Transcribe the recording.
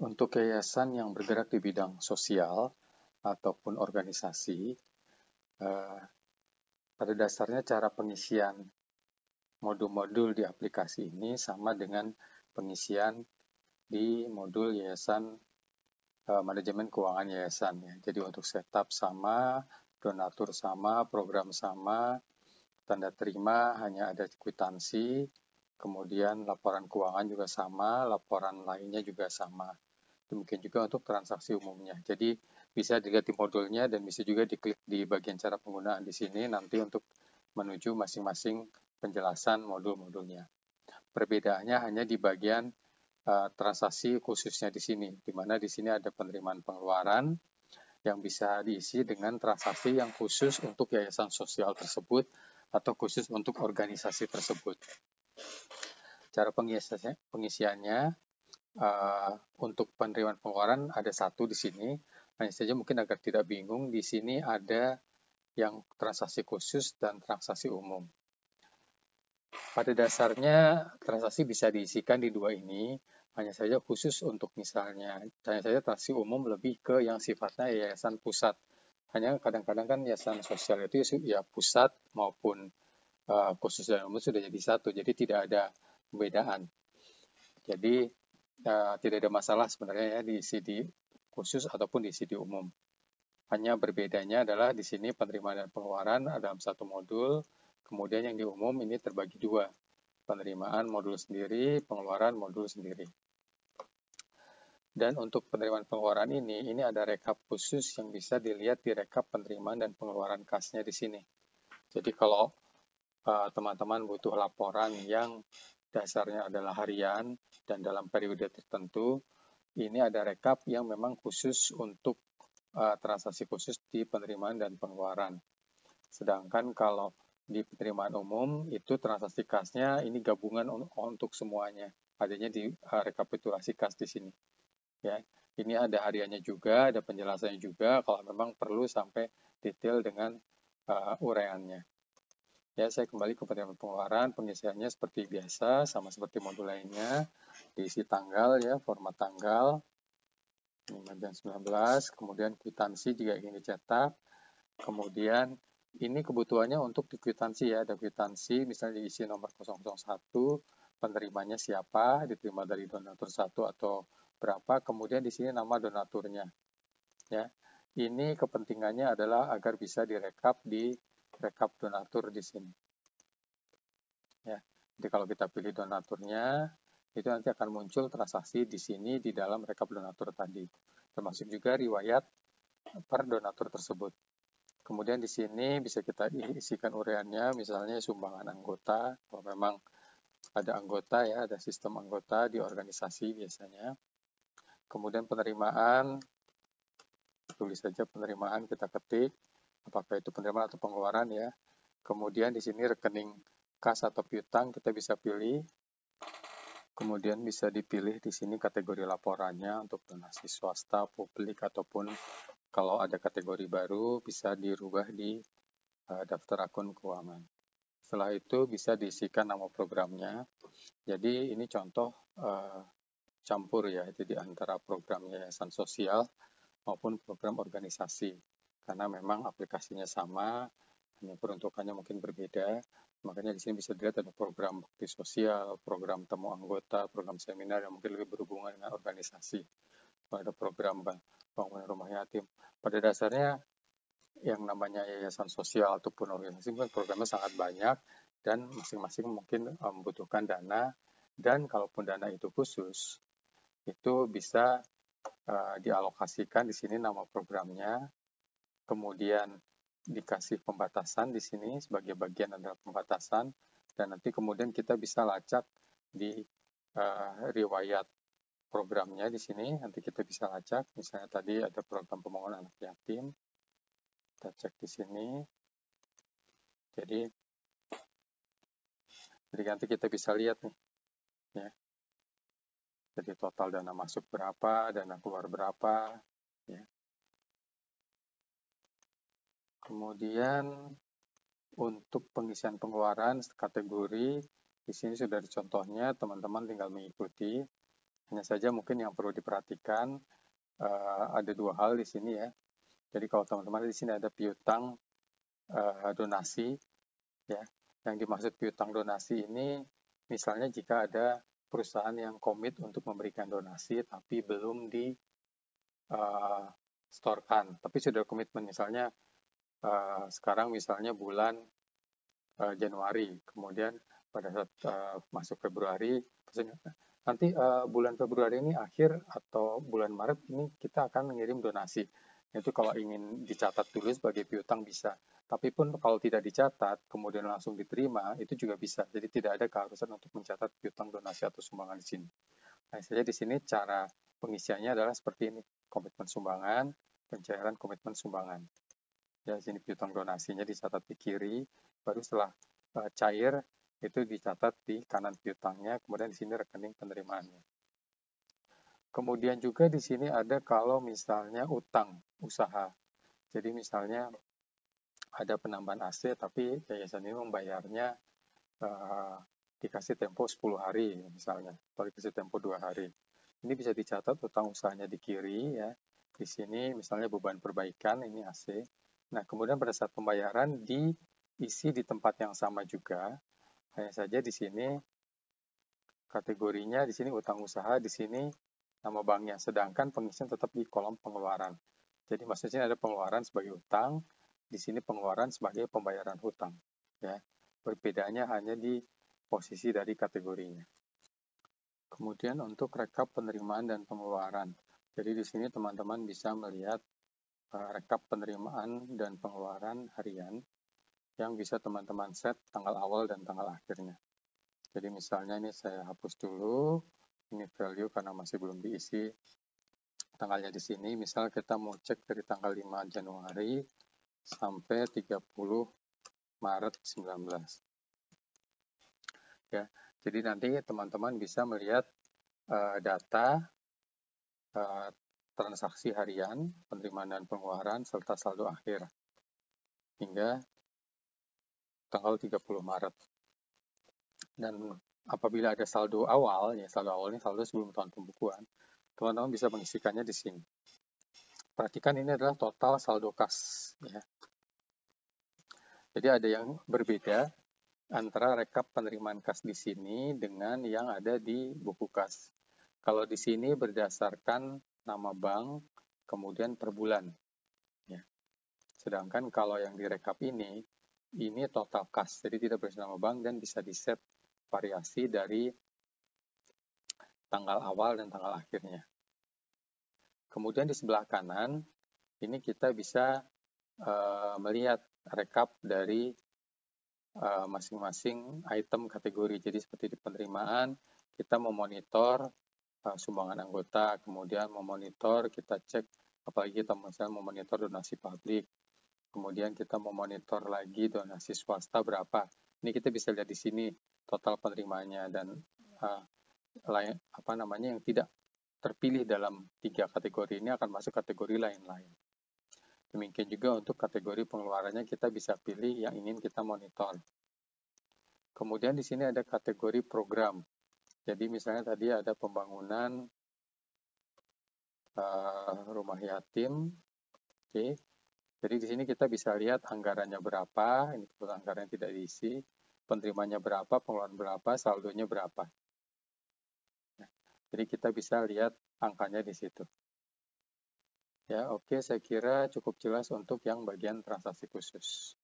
Untuk yayasan yang bergerak di bidang sosial ataupun organisasi, pada dasarnya cara pengisian modul-modul di aplikasi ini sama dengan pengisian di modul yayasan manajemen keuangan yayasan. Ya. Jadi untuk setup sama, donatur sama, program sama, tanda terima hanya ada kwitansi, kemudian laporan keuangan juga sama, laporan lainnya juga sama. Demikian juga untuk transaksi umumnya. Jadi bisa dilihat di modulnya dan bisa juga diklik di bagian cara penggunaan di sini nanti untuk menuju masing-masing penjelasan modul-modulnya. Perbedaannya hanya di bagian transaksi khususnya di sini, di mana di sini ada penerimaan pengeluaran yang bisa diisi dengan transaksi yang khusus untuk yayasan sosial tersebut atau khusus untuk organisasi tersebut. Cara pengisiannya untuk penerimaan pengeluaran ada satu di sini. Hanya saja mungkin agar tidak bingung, di sini ada yang transaksi khusus dan transaksi umum. Pada dasarnya transaksi bisa diisikan di dua ini, hanya saja khusus untuk misalnya, hanya saja transaksi umum lebih ke yang sifatnya yayasan pusat. Hanya kadang-kadang kan yayasan sosial itu ya pusat maupun khusus dan umum sudah jadi satu, jadi tidak ada perbedaan. Jadi tidak ada masalah sebenarnya ya diisi di khusus ataupun diisi di umum. Hanya berbedanya adalah di sini penerimaan dan pengeluaran dalam satu modul, kemudian yang di umum ini terbagi dua, penerimaan modul sendiri, pengeluaran modul sendiri. Dan untuk penerimaan pengeluaran ini ada rekap khusus yang bisa dilihat di rekap penerimaan dan pengeluaran kasnya di sini. Jadi kalau teman-teman butuh laporan yang dasarnya adalah harian dan dalam periode tertentu, ini ada rekap yang memang khusus untuk transaksi khusus di penerimaan dan pengeluaran. Sedangkan kalau di penerimaan umum itu transaksi kasnya ini gabungan untuk semuanya, adanya di rekapitulasi kas di sini. Ya, ini ada hariannya juga, ada penjelasannya juga kalau memang perlu sampai detail dengan uraiannya. Ya, saya kembali ke penerimaan pengeluaran, pengisiannya seperti biasa, sama seperti modul lainnya, diisi tanggal ya, format tanggal, 19, kemudian kwitansi jika ingin dicetak, kemudian ini kebutuhannya untuk di kwitansi ya, ada kwitansi misalnya diisi nomor 001, penerimanya siapa, diterima dari donatur 1 atau berapa, kemudian di sini nama donaturnya. Ya, ini kepentingannya adalah agar bisa direkap di rekap donatur di sini. Ya, jadi kalau kita pilih donaturnya, itu nanti akan muncul transaksi di sini di dalam rekap donatur tadi, termasuk juga riwayat per donatur tersebut. Kemudian di sini bisa kita isikan uraiannya, misalnya sumbangan anggota, kalau memang ada anggota ya, ada sistem anggota di organisasi biasanya. Kemudian penerimaan, tulis saja penerimaan, kita ketik, apakah itu penerimaan atau pengeluaran ya. Kemudian di sini rekening kas atau piutang kita bisa pilih. Kemudian bisa dipilih di sini kategori laporannya untuk donasi swasta, publik, ataupun kalau ada kategori baru bisa dirubah di daftar akun keuangan. Setelah itu bisa diisikan nama programnya. Jadi ini contoh campur ya, jadi antara program yayasan sosial maupun program organisasi. Karena memang aplikasinya sama, hanya peruntukannya mungkin berbeda. Makanya di sini bisa dilihat ada program bakti sosial, program temu anggota, program seminar yang mungkin lebih berhubungan dengan organisasi. Ada program bangunan rumah yatim. Pada dasarnya yang namanya yayasan sosial ataupun organisasi programnya sangat banyak dan masing-masing mungkin membutuhkan dana, dan kalaupun dana itu khusus itu bisa dialokasikan di sini nama programnya, kemudian dikasih pembatasan di sini sebagai bagian adalah pembatasan, dan nanti kemudian kita bisa lacak di riwayat programnya di sini, nanti kita bisa lacak, misalnya tadi ada program pembangunan anak yatim, kita cek di sini, jadi nanti kita bisa lihat nih, ya. Jadi total dana masuk berapa, dana keluar berapa, ya. Kemudian untuk pengisian pengeluaran kategori, di sini sudah ada contohnya, teman-teman tinggal mengikuti. Hanya saja mungkin yang perlu diperhatikan ada dua hal di sini ya. Jadi kalau teman-teman di sini ada piutang donasi, ya. Yang dimaksud piutang donasi ini, misalnya jika ada perusahaan yang komit untuk memberikan donasi tapi belum di storekan, tapi sudah komitmen, misalnya sekarang misalnya bulan Januari, kemudian pada saat masuk Februari, nanti bulan Februari ini akhir atau bulan Maret ini kita akan mengirim donasi. Itu kalau ingin dicatat dulu sebagai piutang bisa. Tapi pun kalau tidak dicatat, kemudian langsung diterima, itu juga bisa. Jadi tidak ada keharusan untuk mencatat piutang donasi atau sumbangan di sini. Nah, saja di sini cara pengisiannya adalah seperti ini. Komitmen sumbangan, pencairan komitmen sumbangan. Ya, sini piutang donasinya dicatat di kiri, baru setelah cair itu dicatat di kanan piutangnya, kemudian di sini rekening penerimaannya. Kemudian juga di sini ada kalau misalnya utang usaha. Jadi misalnya ada penambahan AC tapi yayasan ini membayarnya dikasih tempo 10 hari misalnya, atau dikasih tempo 2 hari. Ini bisa dicatat utang usahanya di kiri ya. Di sini misalnya beban perbaikan, ini AC. Nah, kemudian pada saat pembayaran diisi di tempat yang sama juga. Hanya saja di sini kategorinya di sini utang usaha, di sini nama banknya, sedangkan pengisian tetap di kolom pengeluaran. Jadi maksudnya ada pengeluaran sebagai utang, di sini pengeluaran sebagai pembayaran hutang. Ya, perbedaannya hanya di posisi dari kategorinya. Kemudian untuk rekap penerimaan dan pengeluaran. Jadi di sini teman-teman bisa melihat rekap penerimaan dan pengeluaran harian yang bisa teman-teman set tanggal awal dan tanggal akhirnya. Jadi misalnya ini saya hapus dulu, ini value karena masih belum diisi tanggalnya di sini. Misal kita mau cek dari tanggal 5 Januari sampai 30 Maret 19. Ya, jadi nanti teman-teman bisa melihat data transaksi harian, penerimaan dan pengeluaran, serta saldo akhir hingga tanggal 30 Maret. Dan apabila ada saldo awal, ya saldo awal ini saldo sebelum tahun pembukuan, teman-teman bisa mengisikannya di sini. Perhatikan ini adalah total saldo kas. Ya. Jadi ada yang berbeda antara rekap penerimaan kas di sini dengan yang ada di buku kas. Kalau di sini berdasarkan nama bank, kemudian per bulan. Ya. Sedangkan kalau yang direkap ini total kas, jadi tidak berdasarkan nama bank dan bisa di-set variasi dari tanggal awal dan tanggal akhirnya. Kemudian di sebelah kanan, ini kita bisa melihat rekap dari masing-masing item kategori. Jadi seperti di penerimaan, kita memonitor sumbangan anggota, kemudian memonitor, kita cek, apalagi kita misalnya memonitor donasi publik, kemudian kita memonitor lagi donasi swasta berapa. Ini kita bisa lihat di sini total penerimaannya dan yang tidak terpilih dalam 3 kategori ini akan masuk kategori lain-lain. Demikian juga untuk kategori pengeluarannya kita bisa pilih yang ingin kita monitor. Kemudian di sini ada kategori program. Jadi misalnya tadi ada pembangunan rumah yatim. Oke. Jadi di sini kita bisa lihat anggarannya berapa, ini anggaran tidak diisi, penerimanya berapa, pengeluaran berapa, saldonya berapa. Jadi kita bisa lihat angkanya di situ. Ya, oke, saya kira cukup jelas untuk yang bagian transaksi khusus.